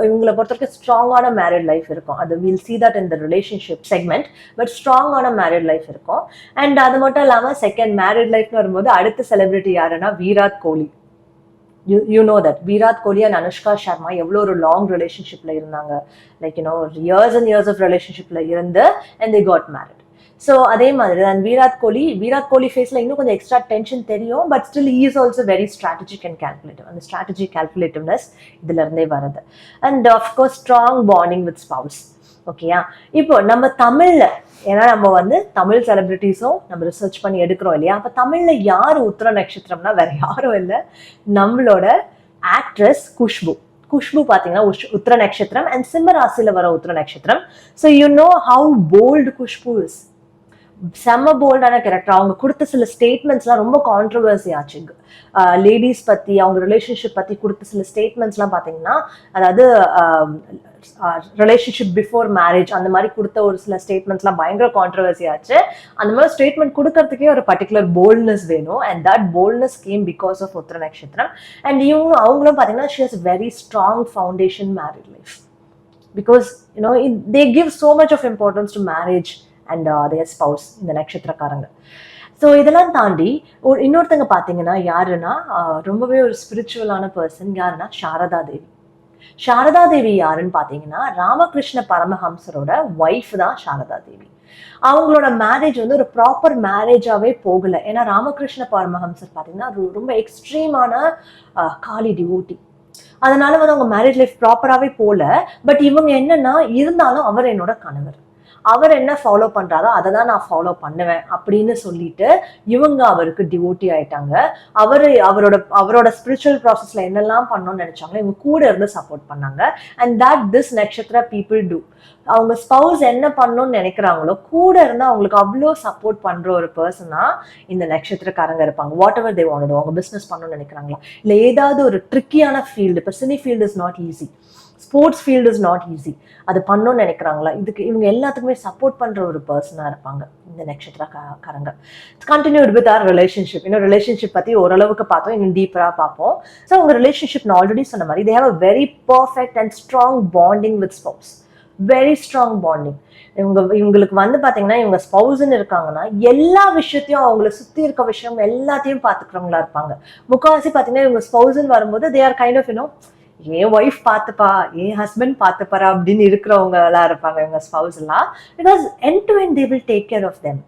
இவங்களை பொறுத்த வரைக்கும் ஸ்ட்ராங்கான மேரிட் லைஃப் இருக்கும். அது will see that in the relationship segment. But ஸ்ட்ராங்கான மேரிட் லைஃப் இருக்கும். அண்ட் அது மட்டும் இல்லாம செகண்ட் மேரிட் லைஃப்னு வரும்போது அடுத்த செலிபிரிட்டி யாருன்னா Virat Kohli. You know that Virat Kohli and Anushka Sharma எவ்வளோ ஒரு லாங் ரிலேஷன்ஷிப்ல இருந்தாங்க. Like years and years of ரிலேஷன்ஷிப்ல இருந்து and they got married. So அதே மாதிரி தான் விராட் கோலி ஃபேஸ்ல இன்னும் கொஞ்சம் எக்ஸ்ட்ரா டென்ஷன் தெரியும். But still he is also very strategic and calculative. அந்த ஸ்ட்ராட்டஜி கால்குலேட்டிவ்னஸ் இதுல இருந்தே வருது. And of course strong bonding with spouse. ஓகேயா, இப்போ நம்ம தமிழ்ல, ஏன்னா நம்ம வந்து தமிழ் செலிபிரிட்டிஸும் நம்ம ரிசர்ச் பண்ணி எடுக்கிறோம் இல்லையா, அப்ப தமிழ்ல யாரு உத்திர நட்சத்திரம்னா வேற யாரும் இல்லை, நம்மளோட ஆக்ட்ரஸ் குஷ்பு பாத்தீங்கன்னா உத்திர நட்சத்திரம் அண்ட் சிம்ம ராசியில வர உத்திர நட்சத்திரம். So you know how bold Khushbu is. செம்ம போல்டான கேரக்டர். அவங்க கொடுத்த சில ஸ்டேட்மெண்ட்ஸ்லாம் ரொம்ப கான்ட்ரவர்சி ஆச்சு. லேடிஸ் பத்தி, அவங்க ரிலேஷன்ஷிப் பத்தி கொடுத்த சில ஸ்டேட்மெண்ட்ஸ்லாம் பாத்தீங்கன்னா, அதாவது ரிலேஷன்ஷிப் பிஃபோர் மேரேஜ் அந்த மாதிரி கொடுத்த ஒரு சில ஸ்டேட்மெண்ட்ஸ்லாம் பயங்கர கான்ட்ரவர்சி ஆச்சு. அந்த மாதிரி ஸ்டேட்மெண்ட் கொடுக்கறதுக்கே ஒரு பர்டிகுலர் போல்ட்னஸ் வேணும். And that boldness came because of Uthira Nakshatram. And அவங்களும் பாத்தீங்கன்னா she has very strong foundation married life. Because they give so much of importance to marriage and their spouse, இந்த நட்சத்திரக்காரங்க. ஸோ இதெல்லாம் தாண்டி இன்னொருத்தங்க பார்த்தீங்கன்னா யாருன்னா ரொம்பவே ஒரு ஸ்பிரிச்சுவலான பர்சன். யாருன்னா சாரதா தேவி யாருன்னு பார்த்தீங்கன்னா ராமகிருஷ்ண பரமஹம்சரோட ஒய்ஃப் தான் சாரதா தேவி. அவங்களோட மேரேஜ் வந்து ஒரு ப்ராப்பர் மேரேஜாவே போகல. ஏன்னா ராமகிருஷ்ண பரமஹம்சர் பார்த்தீங்கன்னா ரொம்ப எக்ஸ்ட்ரீமான காளி டிவோட்டி. அதனால வந்து அவங்க மேரேஜ் லைஃப் ப்ராப்பராகவே போல. பட் இவங்க என்னன்னா, இருந்தாலும் அவர் என்னோட கணவர், அவர் என்ன ஃபாலோ பண்றாரோ அதை தான் நான் ஃபாலோ பண்ணுவேன் அப்படின்னு சொல்லிட்டு இவங்க அவருக்கு டிவோட்டி ஆயிட்டாங்க. அவரோட ஸ்பிரிச்சுவல் ப்ராசஸ்ல என்னெல்லாம் பண்ணணும்னு நினைச்சாங்களோ இவங்க கூட இருந்து சப்போர்ட் பண்ணாங்க. அண்ட் தட் திஸ் நட்சத்திர பீப்புள் டூ. அவங்க ஸ்பவுஸ் என்ன பண்ணணும்னு நினைக்கிறாங்களோ கூட இருந்து அவங்களுக்கு அவ்வளோ சப்போர்ட் பண்ற ஒரு பர்சனா இந்த நட்சத்திரக்காரங்க இருப்பாங்க. Whatever they want. அவங்க பிசினஸ் பண்ணணும்னு நினைக்கிறாங்களா, இல்லை ஏதாவது ஒரு ட்ரிக்கியான ஃபீல்டு, இப்போ cine field is not easy. Sports field is not easy. அது பண்ணணும்னு நினைக்கிறாங்களா, இதுக்கு இவங்க எல்லாத்துக்குமே சப்போர்ட் பண்ற ஒரு பர்சனாக இருப்பாங்க இந்த நட்சத்திரக்காரங்க. Continued with our relationship. இன்னும் ரிலேஷன்ஷிப் பற்றி ஓரளவுக்கு பார்த்தோம், இன்னும் டீப்பராக பார்ப்போம். ஸோ உங்க ரிலேஷன்ஷிப் நான் ஆல்ரெடி சொன்ன மாதிரி தே have a very perfect and strong bonding with spouse. Very strong bonding. இவங்களுக்கு வந்து பாத்தீங்கன்னா இவங்க ஸ்பௌஸ்ன்னு இருக்காங்கன்னா எல்லா விஷயத்தையும் அவங்கள சுத்தி இருக்க விஷயம் எல்லாத்தையும் பாத்துக்கிறவங்களா இருப்பாங்க. முக்கால்வாசி பாத்தீங்கன்னா இவங்க ஸ்பௌஸ்ன்னு வரும்போது தே ஆர் கைண்ட் ஆஃப் என் ஒய்ஃப் பார்த்துப்பா, என் ஹஸ்பண்ட் பார்த்துப்பாரா அப்படின்னு இருக்கிறவங்களா இருப்பாங்க இவங்க ஸ்பௌஸ் எல்லாம். Because end to end they will take care of them.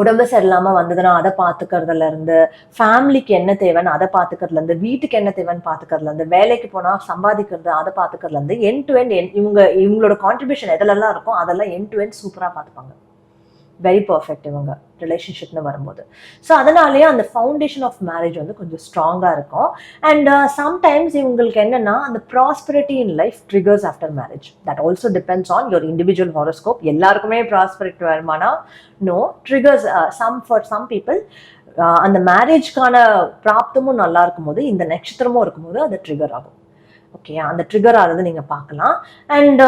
உடம்பு சரியில்லாம வந்ததுன்னா அதை பாத்துக்கிறதுல இருந்து, ஃபேமிலிக்கு என்ன தேவைன்னு அதை பாத்துக்கிறதுல இருந்து, வீட்டுக்கு என்ன தேவைன்னு பாத்துக்கிறதுல இருந்து, வேலைக்கு போனா சம்பாதிக்கிறது அதை பாத்துக்கிறதுல இருந்து, எண்ட் டு எண்ட் இவங்களோட கான்ட்ரிபியூஷன் எதுலெல்லாம் இருக்கும் அதெல்லாம் எண்ட் டு எண்ட் சூப்பரா பாத்துப்பாங்க. வெரி பர்ஃபெக்ட் இவங்க ரிலேஷன்ஷிப்னு வரும்போது. ஸோ அதனாலேயே அந்த ஃபவுண்டேஷன் ஆஃப் மேரேஜ் வந்து கொஞ்சம் ஸ்ட்ராங்காக இருக்கும். அண்ட் சம்டைம்ஸ் இவங்களுக்கு என்னன்னா அந்த prosperity in life triggers after marriage. That also depends on your individual horoscope. எல்லாருக்குமே ப்ராஸ்பரிட்டி வருமானா? No. Triggers for some people அந்த மேரேஜ்க்கான பிராப்தமும் நல்லா இருக்கும்போது, இந்த நட்சத்திரமும் இருக்கும்போது அது ட்ரிகர் ஆகும். ஓகே, அந்த ட்ரிகர் ஆகுது நீங்க பார்க்கலாம். And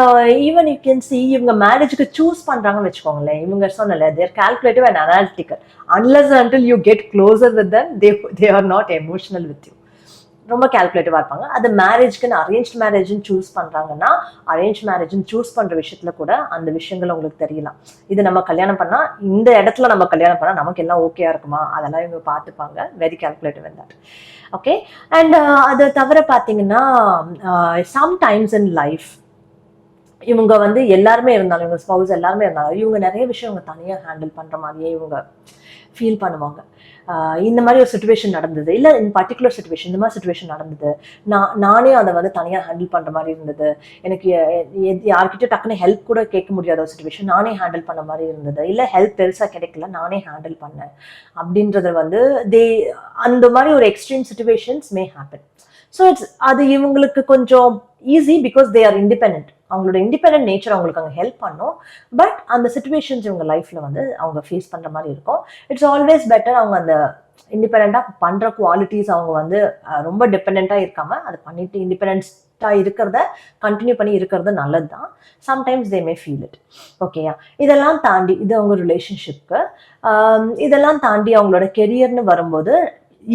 even you can see இவங்க மேரேஜுக்கு சூஸ் பண்றாங்கன்னு வச்சுக்கோங்களேன். இவங்க சொன்னல they're calculative and analytical. Unless until you get closer with them they are not emotional with you. ரொம்ப கால்குலேட்டிவா இருப்பாங்க. அது மேரேஜ்க்குன்னு அரேஞ்ச் மேரேஜ்னு சூஸ் பண்றாங்கன்னா அரேஞ்ச் மேரேஜ்னு சூஸ் பண்ற விஷயத்துல கூட அந்த விஷயங்கள் உங்களுக்கு தெரியலாம். இது நம்ம கல்யாணம் பண்ணா இந்த இடத்துல நம்ம கல்யாணம் பண்ணா நமக்கு எல்லாம் ஓகேயா இருக்குமா, அதெல்லாம் இவங்க பார்த்துப்பாங்க. Very calculative in that. Okay. And அதை தவிர பார்த்தீங்கன்னா சம்டைம்ஸ் இன் லைஃப் இவங்க வந்து எல்லாருமே இருந்தாலும், இவங்க ஸ்பௌஸ் எல்லாருமே இருந்தாலும் இவங்க நிறைய விஷயம் இவங்க தனியாக ஹேண்டில் பண்ற மாதிரியே இவங்க ஃபீல் பண்ணுவாங்க. இந்த மாதிரி ஒரு சுச்சுவேஷன் நடந்தது, இல்லை இன் பர்டிகுலர் சுச்சுவேஷன் இந்த மாதிரி சுச்சுவேஷன் நடந்தது, நானே அதை வந்து தனியாக ஹேண்டில் பண்ணுற மாதிரி இருந்தது, எனக்கு யார்கிட்ட டக்குன்னு ஹெல்ப் கூட கேட்க முடியாத ஒரு சுச்சுவேஷன் நானே ஹேண்டில் பண்ண மாதிரி இருந்தது, இல்லை ஹெல்ப் பெருசாக கிடைக்கல நானே ஹேண்டில் பண்ணேன் அப்படின்றது வந்து அந்த மாதிரி ஒரு extreme situations may happen. So அது இவங்களுக்கு கொஞ்சம் easy because they are independent. அவங்களோட இண்டிபெண்டன்ட் நேச்சர் அவங்களுக்கு அங்கே ஹெல்ப் பண்ணும். பட் அந்த சுச்சுவேஷன்ஸ் இவங்க லைஃப்ல வந்து அவங்க ஃபேஸ் பண்ற மாதிரி இருக்கும். இட்ஸ் ஆல்வேஸ் பெட்டர் அவங்க அந்த இண்டிபெண்டா பண்ற குவாலிட்டிஸ் அவங்க வந்து ரொம்ப டிபெண்டா இருக்காம அதை பண்ணிட்டு இண்டிபெண்டன்ஸா இருக்கிறத கண்டினியூ பண்ணி இருக்கிறது நல்லது தான். Sometimes they May feel it. ஓகேயா, இதெல்லாம் தாண்டி இது அவங்க ரிலேஷன்ஷிப்க்கு. இதெல்லாம் தாண்டி அவங்களோட கெரியர்னு வரும்போது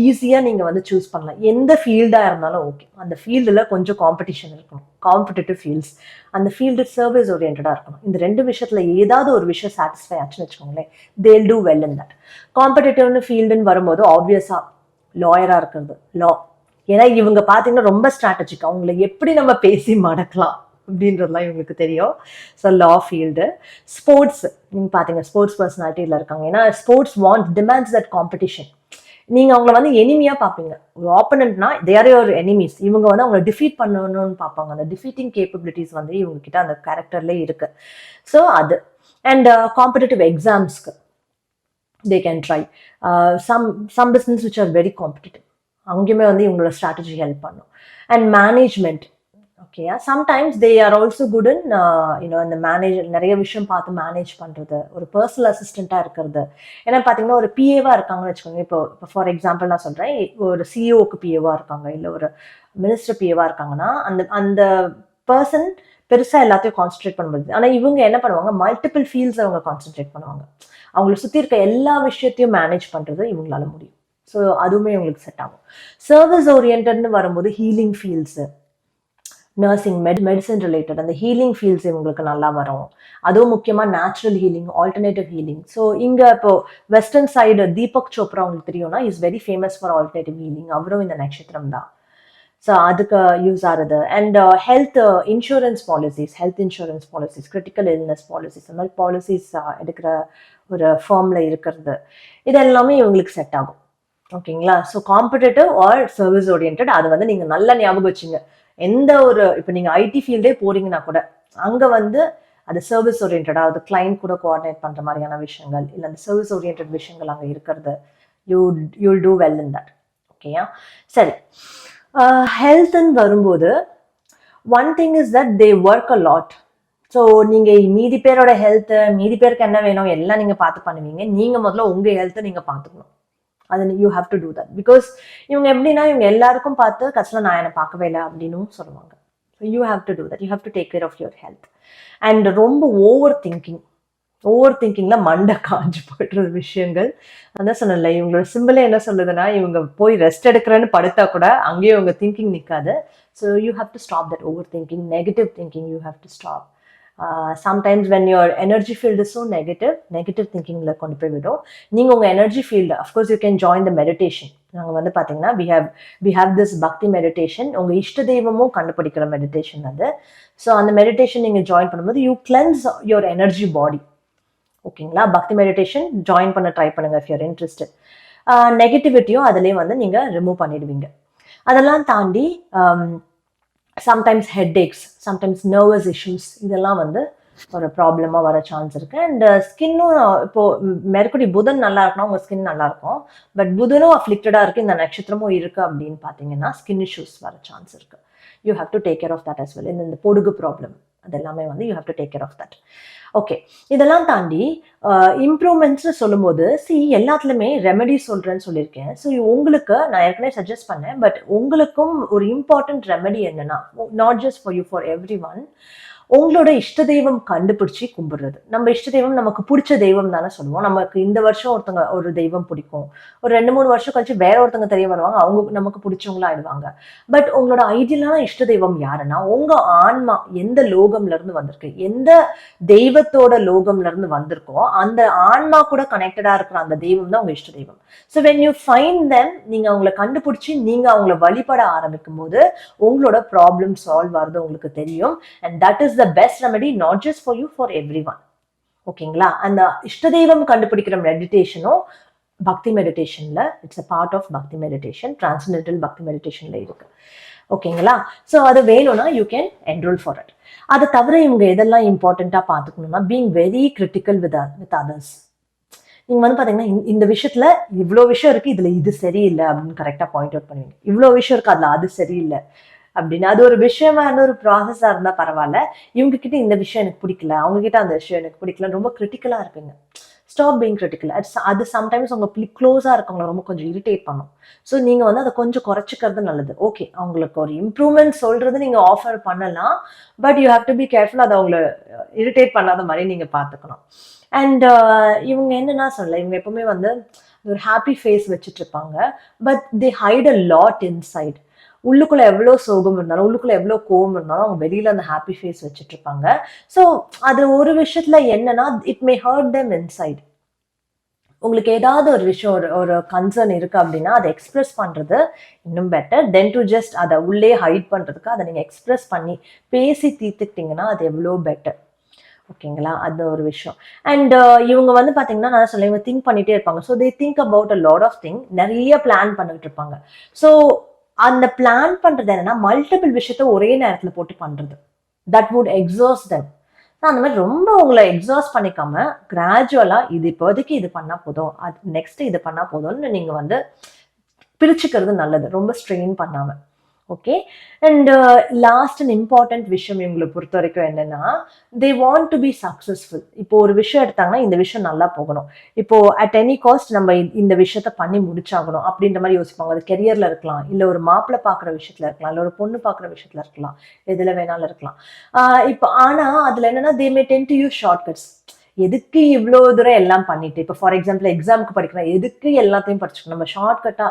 ஈஸியாக நீங்கள் வந்து சூஸ் பண்ணலாம். எந்த ஃபீல்டாக இருந்தாலும் ஓகே, அந்த ஃபீல்டில் கொஞ்சம் காம்படிஷன் இருக்கணும், காம்படிட்டிவ் ஃபீல்ட்ஸ். அந்த ஃபீல்டு சர்வீஸ் ஓரியன்டாக இருக்கணும். இந்த ரெண்டு விஷயத்தில் ஏதாவது ஒரு விஷயம் சாட்டிஸ்ஃபை ஆச்சுன்னு வச்சுக்கோங்களேன், they'll do well in that. காம்படிட்டிவ்னு ஃபீல்டுன்னு வரும்போது ஆப்வியஸாக லாயராக இருக்கிறது லா. ஏன்னா இவங்க பார்த்தீங்கன்னா ரொம்ப ஸ்ட்ராட்டஜிக், அவங்கள எப்படி நம்ம பேசி மடக்கலாம் அப்படின்றதுலாம் இவங்களுக்கு தெரியும். ஸோ லா ஃபீல்டு. ஸ்போர்ட்ஸ் நீங்கள் பார்த்தீங்க ஸ்போர்ட்ஸ் பர்சனாலிட்டியில் இருக்காங்க. ஏன்னா ஸ்போர்ட்ஸ் டிமாண்ட்ஸ் தட் காம்படிஷன். நீங்க அவங்கள வந்து எனிமியா பார்ப்பீங்க. ஒரு ஆப்பனன்ட்னா தே ஆர் யுவர் எனிமீஸ். இவங்க வந்து அவங்களை டிஃபீட் பண்ணணும்னு பார்ப்பாங்க. அந்த டிஃபீட்டிங் கேப்பபிலிட்டிஸ் வந்து இவங்க கிட்ட அந்த கேரக்டர்லேயே இருக்கு. ஸோ அது அண்ட் காம்படிட்டிவ் எக்ஸாம்ஸ்க்கு they can try. Some business which are very competitive, அங்கேயுமே வந்து இவங்களோட ஸ்ட்ராட்டஜி ஹெல்ப் பண்ணும். And management. Okay, sometimes they are also good in இந்த நிறைய விஷயம் பார்த்து மேனேஜ் பண்ணுறது, ஒரு பர்சனல் அசிஸ்டண்ட்டாக இருக்கிறது. ஏன்னா பார்த்தீங்கன்னா ஒரு பிஏவாக இருக்காங்கன்னு வச்சுக்கோங்க. இப்போ ஃபார் எக்ஸாம்பிள் நான் சொல்கிறேன், ஒரு சிஇஓக்கு பிஏவாக இருக்காங்க, இல்லை ஒரு மினிஸ்டர் பிஏவாக இருக்காங்கன்னா அந்த அந்த பர்சன் பெருசாக எல்லாத்தையும் கான்சன்ட்ரேட் பண்ண முடியுது. ஆனால் இவங்க என்ன பண்ணுவாங்க, மல்டிபிள் ஃபீல்ட்ஸ் அவங்க கான்சன்ட்ரேட் பண்ணுவாங்க. அவங்களை சுற்றி இருக்க எல்லா விஷயத்தையும் மேனேஜ் பண்ணுறது இவங்களால முடியும். ஸோ அதுவுமே இவங்களுக்கு செட் ஆகும். சர்வீஸ் ஓரியன்ட்னு வரும்போது healing fields, nursing, medicine related அந்த ஹீலிங் ஃபீல்ட்ஸ் இவங்களுக்கு நல்லா வரும். அதுவும் முக்கியமாக natural healing, alternative healing. So இங்கே இப்போ வெஸ்டர்ன் சைடு தீபக் சோப்ரா உங்களுக்கு தெரியும்னா is very famous for alternative healing. அவரும் இந்த நட்சத்திரம் தான். ஸோ அதுக்கு யூஸ் ஆகுது. And health insurance policies, critical illness policies, அந்த மாதிரி பாலிசிஸ் எடுக்கிற ஒரு ஃபார்மில் இருக்கிறது, இது எல்லாமே இவங்களுக்கு செட் ஆகும். ஓகேங்களா? So competitive or service oriented, அது வந்து நீங்கள் நல்லா ஞாபகம் வச்சுங்க. எந்த ஒரு இப்போ நீங்கள் ஐடி ஃபீல்டே போறீங்கன்னா கூட அங்கே வந்து அது சர்வீஸ் ஓரியன்டா, அது கிளைண்ட் கூட கோஆர்டினேட் பண்ணுற மாதிரியான விஷயங்கள், இல்லை அந்த சர்வீஸ் ஓரியன்ட் விஷயங்கள் அங்கே இருக்கிறது, you'll two well in that. ஓகேயா? சரி, ஹெல்த்ன்னு வரும்போது one thing is that they work a lot. So நீங்கள் மீதி பேரோட ஹெல்த்து, மீதி பேருக்கு என்ன வேணும் எல்லாம் நீங்கள் பார்த்து பண்ணுவீங்க. நீங்கள் முதல்ல உங்கள் ஹெல்த்தை நீங்கள் பார்த்துக்கணும். அது you have to do that. Because இவங்க எப்படின்னா இவங்க எல்லாருக்கும் பார்த்து கஷ்டம் நான் என்னை பார்க்கவே இல்லை அப்படின்னு சொல்லுவாங்க. You have to do that. You have to take care of your health. And ரொம்ப ஓவர் திங்கிங்ல மண்டை காஞ்சு போய்டுறது விஷயங்கள். அதான் சொன்னல, இவங்களோட சிம்பிளே என்ன சொல்லுதுன்னா, இவங்க போய் ரெஸ்ட் எடுக்கிறேன்னு படுத்தா கூட அங்கேயே இவங்க திங்கிங் நிற்காது. So you have to stop that over thinking, negative thinking you have to stop. Sometimes when your energy field so negative திங்கிங்கில் கொண்டு போய் விடும். நீங்கள் உங்கள் energy field, of course you can join the meditation. நாங்கள் வந்து பார்த்தீங்கன்னா we have this bhakti meditation. உங்கள் இஷ்ட தெய்வமும் கண்டுபிடிக்கிற மெடிடேஷன் அது. ஸோ அந்த மெடிடேஷன் நீங்கள் ஜாயின் பண்ணும்போது யூ கிளென்ஸ் யுவர் எனர்ஜி பாடி. ஓகேங்களா? பக்தி மெடிடேஷன் ஜாயின் பண்ண ட்ரை பண்ணுங்க இஃப் யூர் இன்ட்ரெஸ்டட். நெகட்டிவிட்டியும் அதிலே வந்து நீங்கள் ரிமூவ் பண்ணிடுவீங்க. அதெல்லாம் தாண்டி sometimes headaches, sometimes nervous issues, இதெல்லாம் வந்து ஒரு ப்ராப்ளமாக வர சான்ஸ் இருக்குது. அண்ட் ஸ்கின்னும் இப்போது மெர்க்குரி புதன் நல்லா இருக்குன்னா உங்கள் ஸ்கின் நல்லா இருக்கும். பட் புதனும் அஃப்ளிக்டடாக இருக்குது, இந்த நட்சத்திரமும் இருக்குது அப்படின்னு பார்த்தீங்கன்னா ஸ்கின் இஷ்யூஸ் வர சான்ஸ் இருக்குது. You have to take care of that as well. இந்த பொடுகு ப்ராப்ளம் அதெல்லாமே வந்து you have to take care of that. Okay, இதெல்லாம் தாண்டி இம்ப்ரூவ்மெண்ட்ஸ்னு சொல்லும்போது எல்லாத்துலேயுமே ரெமெடி சொல்கிறேன்னு சொல்லியிருக்கேன். ஸோ உங்களுக்கு நான் ஏற்கனவே சஜஸ்ட் பண்ணேன். பட் உங்களுக்கும் ஒரு இம்பார்ட்டன்ட் ரெமெடி என்னன்னா, not just for you, for every one, உங்களோட இஷ்ட தெய்வம் கண்டுபிடிச்சி கும்பிடுறது. நம்ம இஷ்ட தெய்வம் நமக்கு பிடிச்ச தெய்வம் தானே சொல்லுவோம். நமக்கு இந்த வருஷம் ஒரு தெய்வம் பிடிக்கும், ஒரு 2-3 வருஷம் கழிச்சு வேற ஒருத்தங்க தெரிய வருவாங்க, அவங்க நமக்கு பிடிச்சவங்களா ஆயிடுவாங்க. பட் உங்களோட ஐடியலான இஷ்ட தெய்வம் யாருன்னா, உங்க ஆன்மா எந்த லோகம்ல இருந்து வந்திருக்கு, எந்த தெய்வத்தோட லோகம்ல இருந்து வந்திருக்கோ அந்த ஆன்மா கூட கனெக்டடா இருக்கிற அந்த தெய்வம் தான் உங்க இஷ்ட தெய்வம். So when you find them, நீங்க அவங்களை கண்டுபிடிச்சி நீங்க அவங்கள வழிபட ஆரம்பிக்கும் போது உங்களோட ப்ராப்ளம் சால்வ் ஆகுது உங்களுக்கு தெரியும். And that is the best remedy, not just for you, for everyone. ஓகேங்களா? அந்த இஷ்ட தெய்வம் கண்டுபிடிக்கிற மெடிடேஷனும் பக்தி மெடிடேஷன்ல, it's a part of bhakti meditation, transcendental bhakti மெடிடேஷன்ல இருக்கு. ஓகேங்களா? ஸோ அது வேணும்னா you can enrol for it. அதை தவிர இவங்க எதெல்லாம் இம்பார்ட்டண்ட்டாக பார்த்துக்கணும்னா, being very critical with others. நீங்க வந்து பாத்தீங்கன்னா இந்த விஷயத்துல இவ்வளோ விஷயம் இருக்கு, இதுல இது சரியில்லை அப்படின்னு கரெக்டா பாயிண்ட் அவுட் பண்ணுவீங்க. இவ்வளோ விஷயம் இருக்கு, அதுல அது சரியில்லை அப்படின்னு. அது ஒரு விஷயமா இருந்தா, ஒரு ப்ராசஸா இருந்தா பரவாயில்ல. இவங்க கிட்ட இந்த விஷயம் எனக்கு பிடிக்கல, அவங்க கிட்ட அந்த விஷயம் எனக்கு பிடிக்கல, ரொம்ப கிரிட்டிக்கலா இருப்பீங்க. Stop being critical. அது சம்டைம்ஸ் உங்க க்ளோஸா இருக்கவங்கள ரொம்ப கொஞ்சம் இரிட்டேட் பண்ணும். ஸோ நீங்க வந்து அதை கொஞ்சம் குறைச்சிக்கிறது நல்லது. ஓகே, அவங்களுக்கு ஒரு இம்ப்ரூவ்மெண்ட் சொல்றது நீங்க ஆஃபர் பண்ணலாம். But you have to be careful, அதை அவங்கள இரிட்டேட் பண்ணாத மாதிரி நீங்க பார்த்துக்கணும். அண்ட் இவங்க என்னன்னா சொல்லல, இவங்க எப்பவுமே வந்து ஒரு ஹாப்பி ஃபேஸ் வச்சுட்டு இருப்பாங்க. But they hide a lot inside. உள்ளுக்குள்ள எவ்வளோ சோகம் இருந்தாலும், உள்ளுக்குள்ள எவ்வளோ கோவம் இருந்தாலும் அவங்க வெளியில அந்த ஹாப்பி ஃபேஸ் வச்சுட்டு இருப்பாங்க. ஸோ அது ஒரு விஷயத்துல என்னன்னா, it may hurt them inside. உங்களுக்கு ஏதாவது ஒரு விஷயம், ஒரு கன்சர்ன் இருக்கு அப்படின்னா அதை எக்ஸ்பிரஸ் பண்றது இன்னும் பெட்டர் தென் டு ஜஸ்ட் அதை உள்ளே ஹைட் பண்றதுக்கு. அதை நீங்க எக்ஸ்பிரஸ் பண்ணி பேசி தீர்த்துக்கிட்டீங்கன்னா அது எவ்வளோ பெட்டர். ஓகேங்களா? அது ஒரு விஷயம். அண்ட் இவங்க வந்து பாத்தீங்கன்னா, நான் சொல்ல, இவங்க திங்க் பண்ணிட்டே இருப்பாங்க. So they think about a lot of thing. நிறைய பிளான் பண்ணிட்டு இருப்பாங்க. ஸோ அந்த பிளான் பண்றது என்னன்னா, மல்டிபிள் விஷயத்த ஒரே நேரத்துல போட்டு பண்றது. That would exhaust them. அந்த மாதிரி ரொம்ப உங்களை எக்ஸாஸ்ட் பண்ணிக்காம கிராஜுவலா இது இப்போதைக்கு இது பண்ணா போதும், அது நெக்ஸ்ட் இது பண்ணா போதும்னு நீங்க வந்து பிரிச்சுக்கிறது நல்லது, ரொம்ப ஸ்ட்ரெயின் பண்ணாம. Okay. And last and important விஷயம் இவங்களை பொறுத்த வரைக்கும் என்னன்னா, they want to be successful. இப்போ ஒரு விஷயம் எடுத்தாங்கன்னா இந்த விஷயம் நல்லா போகணும், இப்போ அட் எனி காஸ்ட் நம்ம இந்த விஷயத்த பண்ணி முடிச்சாகணும் அப்படின்ற மாதிரி யோசிப்பாங்க. அது கெரியர்ல இருக்கலாம், இல்லை ஒரு மாப்பிள்ளை பார்க்குற விஷயத்துல இருக்கலாம், இல்லை ஒரு பொண்ணு பார்க்குற விஷயத்துல இருக்கலாம், எதுல வேணாலும் இருக்கலாம். இப்போ ஆனா அதுல என்னன்னா, they may tend to use shortcuts. எதுக்கு இவ்வளோ தூரம் எல்லாம் பண்ணிட்டு, இப்போ ஃபார் எக்ஸாம்பிள் எக்ஸாமுக்கு படிக்கிறோம், எதுக்கு எல்லாத்தையும் படிச்சுக்கணும், நம்ம ஷார்ட்கட்டா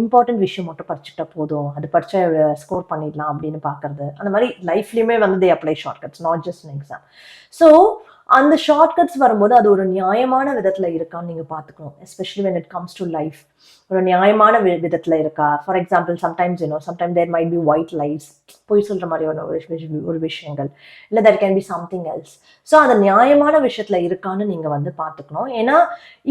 இம்பார்ட்டன்ட் விஷயம் மட்டும் படிச்சுட்டா போதும், அது படிச்சா ஸ்கோர் பண்ணிடலாம் அப்படின்னு பார்க்கறது. அந்த மாதிரி லைஃப்லயுமே வந்து they apply shortcuts, not just in exam. So அந்த ஷார்ட்கட்ஸ் வரும்போது அது ஒரு நியாயமான விதத்துல இருக்கான்னு நீங்க பார்த்துக்கணும். Especially when it comes to life, ஒரு நியாயமான விதத்துல இருக்கா. For example sometimes sometimes there might be white lies, பொய் சொல்ற மாதிரியான ஒரு விஷயங்கள், இல்லை that can be something else. So அது நியாயமான விஷயத்துல இருக்கான்னு நீங்க வந்து பார்த்துக்கணும். ஏன்னா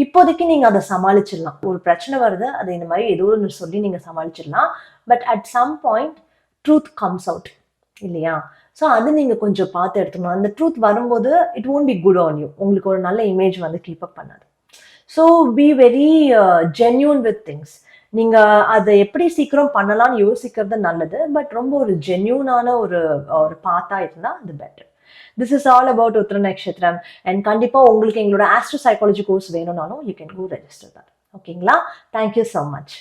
இப்போதைக்கு நீங்க அதை சமாளிச்சிடலாம். ஒரு பிரச்சனை வருது, அது இந்த மாதிரி ஏதோ ஒன்று சொல்லி நீங்க சமாளிச்சிடலாம். But at some point truth comes out இல்லையா? ஸோ அது நீங்கள் கொஞ்சம் பார்த்து எடுத்துக்கணும். அந்த ட்ரூத் வரும்போது it won't be good on you. உங்களுக்கு ஒரு நல்ல இமேஜ் வந்து கீப் அப் பண்ணாது. So be very genuine with things. நீங்கள் அதை எப்படி சீக்கிரம் பண்ணலாம்னு யோசிக்கிறது நல்லது. பட் ரொம்ப ஒரு ஜென்யூனான ஒரு பாத்தா இருந்தால் அது better. This is all about Uthira Nakshatram. And கண்டிப்பாக உங்களுக்கு எங்களோட ஆஸ்ட்ரோ சைக்காலஜி கோர்ஸ் வேணும்னாலும் you can go register that. ஓகேங்களா? Thank you so much.